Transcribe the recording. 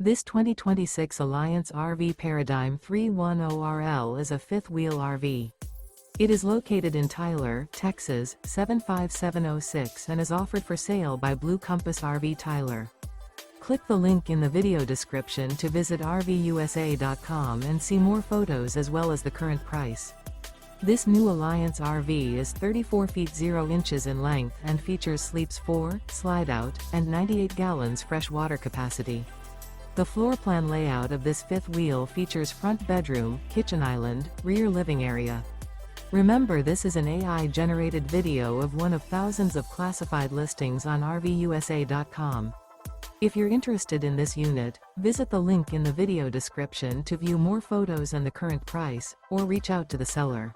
This 2026 Alliance RV Paradigm 310RL is a fifth-wheel RV. It is located in Tyler, Texas, 75706 and is offered for sale by Blue Compass RV Tyler. Click the link in the video description to visit RVUSA.com and see more photos as well as the current price. This new Alliance RV is 34 feet 0 inches in length and features sleeps 4, Slideout, and 98 gallons fresh water capacity. The floor plan layout of this fifth wheel features front bedroom, kitchen island, rear living area. Remember, this is an AI-generated video of one of thousands of classified listings on RVUSA.com. If you're interested in this unit, visit the link in the video description to view more photos and the current price, or reach out to the seller.